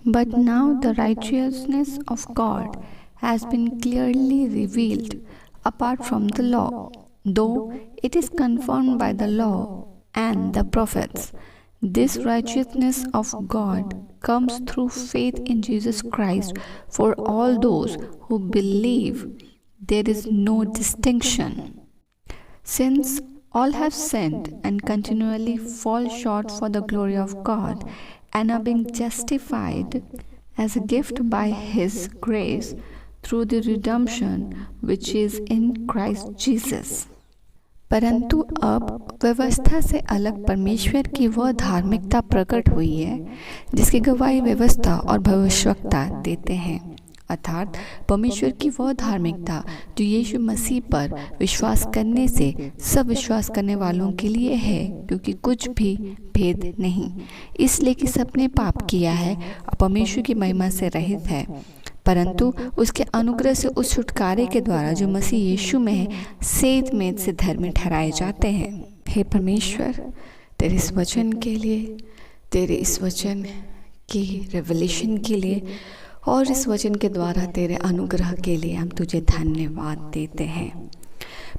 But now the righteousness of God has been clearly revealed apart from the law, though it is confirmed by the law and the prophets. This righteousness of God comes through faith in Jesus Christ for all those who believe. There is no distinction. Since all have sinned and continually fall short for the glory of God and are being justified as a gift by His grace through the redemption which is in Christ Jesus. परंतु अब व्यवस्था से अलग परमेश्वर की वह धार्मिकता प्रकट हुई है जिसकी गवाही व्यवस्था और भविष्यवक्ता देते हैं, अर्थात परमेश्वर की वह धार्मिकता जो यीशु मसीह पर विश्वास करने से सब विश्वास करने वालों के लिए है, क्योंकि कुछ भी भेद नहीं, इसलिए कि सबने पाप किया है और परमेश्वर की महिमा से रहित है, परंतु उसके अनुग्रह से उस छुटकारे के द्वारा जो मसीह यीशु में है सेध में से धर्मी ठहराए जाते हैं। हे परमेश्वर, तेरे इस वचन के लिए, तेरे इस वचन की रेवलेशन के लिए और इस वचन के द्वारा तेरे अनुग्रह के लिए हम तुझे धन्यवाद देते हैं।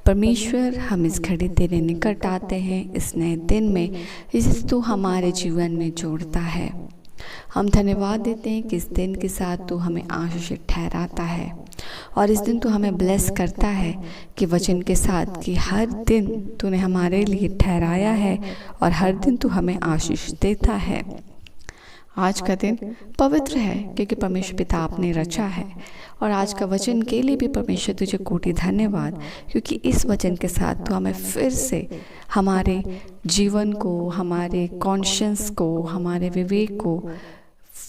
परमेश्वर, हम इस घड़ी तेरे निकट आते हैं इस नए दिन में जिसे तू हमारे जीवन में जोड़ता है। हम धन्यवाद देते हैं कि इस दिन के साथ तू हमें आशीषित ठहराता है और इस दिन तू हमें ब्लेस करता है कि वचन के साथ कि हर दिन तूने हमारे लिए ठहराया है और हर दिन तू हमें आशीष देता है। आज का दिन पवित्र है क्योंकि परमेश्वर पिता आपने रचा है और आज का वचन के लिए भी परमेश्वर तुझे कोटि धन्यवाद, क्योंकि इस वचन के साथ तो हमें फिर से हमारे जीवन को, हमारे कॉन्शियंस को, हमारे विवेक को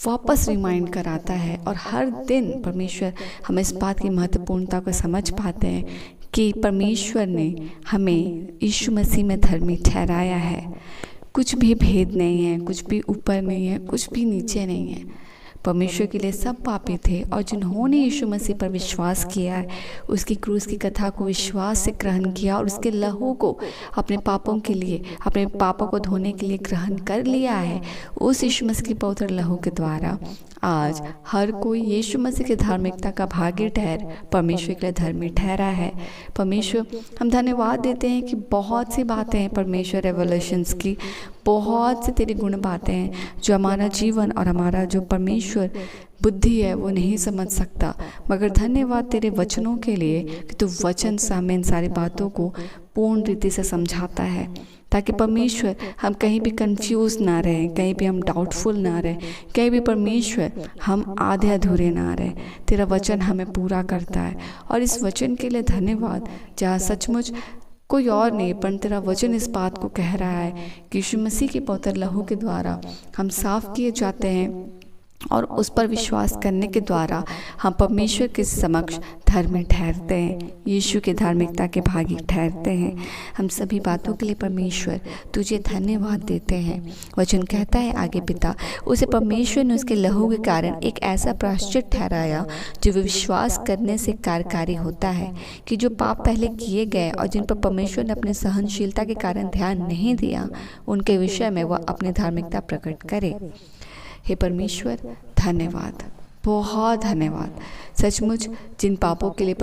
वापस रिमाइंड कराता है और हर दिन परमेश्वर हम इस बात की महत्वपूर्णता को समझ पाते हैं कि परमेश्वर ने हमें यीशु मसीह में धर्मी ठहराया है। कुछ भी भेद नहीं है, कुछ भी ऊपर नहीं है, कुछ भी नीचे नहीं है। परमेश्वर के लिए सब पापी थे और जिन्होंने यीशु मसीह पर विश्वास किया है, उसकी क्रूस की कथा को विश्वास से ग्रहण किया और उसके लहू को अपने पापों के लिए, अपने पापों को धोने के लिए ग्रहण कर लिया है, उस यीशु मसीह के पवित्र लहू के द्वारा आज हर कोई यीशु मसीह की धार्मिकता का भागी ठहर परमेश्वर के लिए धर्मी ठहरा है। परमेश्वर, हम धन्यवाद देते हैं कि बहुत सी बातें हैं परमेश्वर रेवोल्यूशंस की, बहुत से तेरी गुण बातें हैं जो हमारा जीवन और हमारा जो परमेश्वर बुद्धि है वो नहीं समझ सकता, मगर धन्यवाद तेरे वचनों के लिए कि तू वचन से हमें इन सारी बातों को पूर्ण रीति से समझाता है, ताकि परमेश्वर हम कहीं भी कंफ्यूज ना रहें, कहीं भी हम डाउटफुल ना रहें, कहीं भी परमेश्वर हम आधे अधूरे ना रहें। तेरा वचन हमें पूरा करता है और इस वचन के लिए धन्यवाद, जहाँ सचमुच कोई और नहीं पर तेरा वचन इस बात को कह रहा है कि यीशु मसीह के पवित्र लहू के द्वारा हम साफ किए जाते हैं और उस पर विश्वास करने के द्वारा हम परमेश्वर के समक्ष धर्मी ठहरते हैं, यीशु की धार्मिकता के भागी ठहरते हैं। हम सभी बातों के लिए परमेश्वर तुझे धन्यवाद देते हैं। वचन कहता है आगे, पिता उसे परमेश्वर ने उसके लहू के कारण एक ऐसा प्रायश्चित ठहराया जो विश्वास करने से कार्यकारी होता है, कि जो पाप पहले किए गए और जिन पर परमेश्वर ने अपने सहनशीलता के कारण ध्यान नहीं दिया, उनके विषय में वह अपनी धार्मिकता प्रकट करे। हे परमेश्वर, धन्यवाद, बहुत धन्यवाद। सचमुच जिन पापों के लिए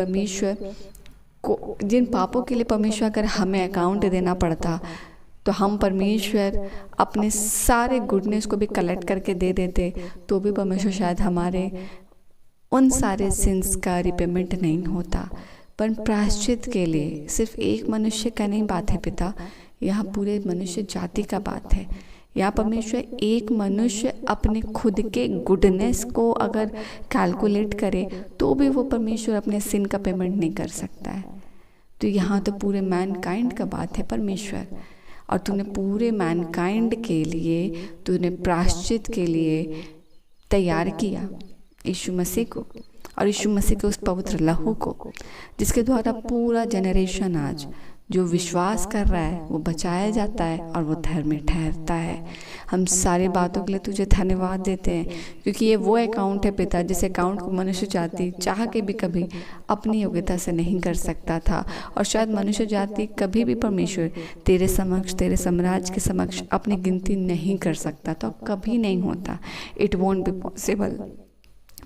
परमेश्वर अगर हमें अकाउंट देना पड़ता तो हम परमेश्वर अपने सारे गुडनेस को भी कलेक्ट करके दे देते, तो भी परमेश्वर शायद हमारे उन सारे सिंस का रिपेमेंट नहीं होता। पर प्रायश्चित के लिए सिर्फ एक मनुष्य का नहीं बात है पिता, यहाँ पूरे मनुष्य जाति का बात है। यहाँ परमेश्वर एक मनुष्य अपने खुद के गुडनेस को अगर कैलकुलेट करे तो भी वो परमेश्वर अपने सिन का पेमेंट नहीं कर सकता है। तो यहाँ तो पूरे मैनकाइंड का बात है परमेश्वर, और तूने पूरे मैनकाइंड के लिए, तूने प्रायश्चित के लिए तैयार किया यीशु मसीह को और यीशु मसीह के उस पवित्र लहू को, जिसके द्वारा पूरा जनरेशन आज जो विश्वास कर रहा है वो बचाया जाता है और वो धर्मी ठहरता है। हम सारी बातों के लिए तुझे धन्यवाद देते हैं, क्योंकि ये वो अकाउंट है पिता, जिस अकाउंट को मनुष्य जाति चाह के भी कभी अपनी योग्यता से नहीं कर सकता था। और शायद मनुष्य जाति कभी भी परमेश्वर तेरे समक्ष, तेरे साम्राज्य के समक्ष अपनी गिनती नहीं कर सकता, तो कभी नहीं होता। It won't be possible.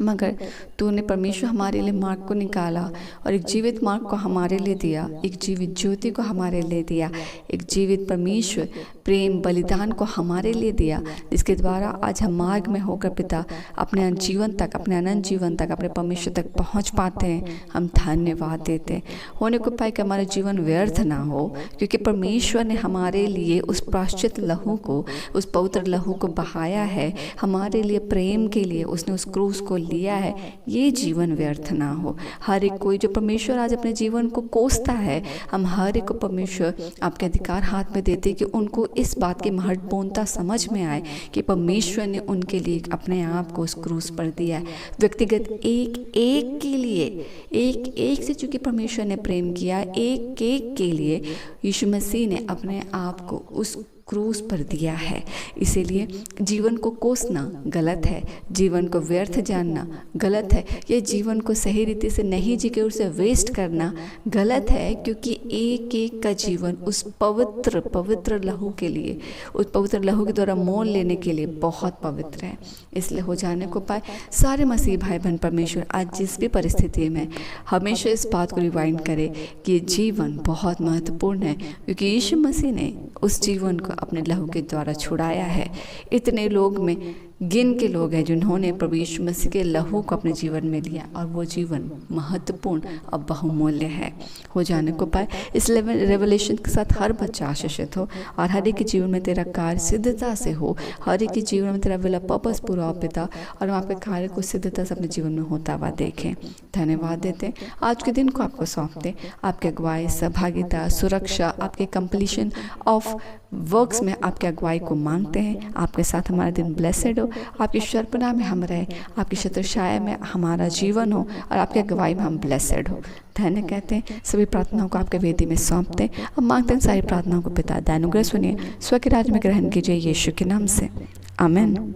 मगर तूने परमेश्वर हमारे लिए मार्ग को निकाला और एक जीवित मार्ग को हमारे लिए दिया, एक जीवित ज्योति को हमारे लिए दिया, एक जीवित परमेश्वर प्रेम बलिदान को हमारे लिए दिया, जिसके द्वारा आज हम मार्ग में होकर पिता अपने जीवन तक, अपने अनंत जीवन तक, अपने परमेश्वर तक पहुंच पाते हैं। हम धन्यवाद देते हैं। होने को पाए कि हमारा जीवन व्यर्थ ना हो, क्योंकि परमेश्वर ने हमारे लिए उस प्रायश्चित लहू को, उस पवित्र लहू को बहाया है हमारे लिए, प्रेम के लिए उसने उस क्रूस को लिया है। ये जीवन व्यर्थ ना हो। हर एक कोई जो परमेश्वर आज अपने जीवन को कोसता है, हम हर एक को परमेश्वर आपके अधिकार हाथ में देते कि उनको इस बात की महत्वपूर्णता समझ में आए कि परमेश्वर ने उनके लिए अपने आप को उस क्रूस पर दिया है। व्यक्तिगत एक एक के लिए, एक एक से चूंकि परमेश्वर ने प्रेम किया, एक एक के लिए यीशु मसीह ने अपने आप को उस क्रूस पर दिया है। इसीलिए जीवन को कोसना गलत है, जीवन को व्यर्थ जानना गलत है, ये जीवन को सही रीति से नहीं जी के उसे वेस्ट करना गलत है, क्योंकि एक एक का जीवन उस पवित्र पवित्र लहू के लिए, उस पवित्र लहू के द्वारा मोल लेने के लिए बहुत पवित्र है। इसलिए हो जाने को पाए सारे मसीह भाई बहन परमेश्वर आज जिस भी परिस्थिति में हमेशा इस बात को रिवाइंड करे कि ये जीवन बहुत महत्वपूर्ण है, क्योंकि यीशु मसीह ने उस जीवन को अपने लहू के द्वारा छुड़ाया है। इतने लोग में गिन के लोग हैं जिन्होंने प्रभु यीशु मसीह के लहू को अपने जीवन में लिया, और वो जीवन महत्वपूर्ण और बहुमूल्य है। हो जाने को पाए इस रेवलेशन के साथ हर बच्चा आशीषित हो, और हर एक के जीवन में तेरा कार्य सिद्धता से हो, हर एक के जीवन में तेरा विला पर्पस पूरा हो पिता, और हम आपके कार्य को सिद्धता से अपने जीवन में होता हुआ देखें। धन्यवाद देते आज के दिन को आपको सौंपते, आपके अगुवाई, सहभागिता, सुरक्षा, आपके कंप्लीशन ऑफ वर्क्स में आपके अगुवाई को मांगते हैं। आपके साथ हमारा दिन ब्लेसेड हो, आपकी शर्पना में हम रहे, आपकी छत्रछाया में हमारा जीवन हो, और आपके अगुवाई में हम ब्लेसेड हो। धन्य कहते हैं, सभी प्रार्थनाओं को आपके वेदी में सौंपते हैं। अब मांगते हैं सारी प्रार्थनाओं को पिता दयानुग्रह सुनिए, स्व के राज्य में ग्रहण कीजिए, यीशु के नाम से, आमीन।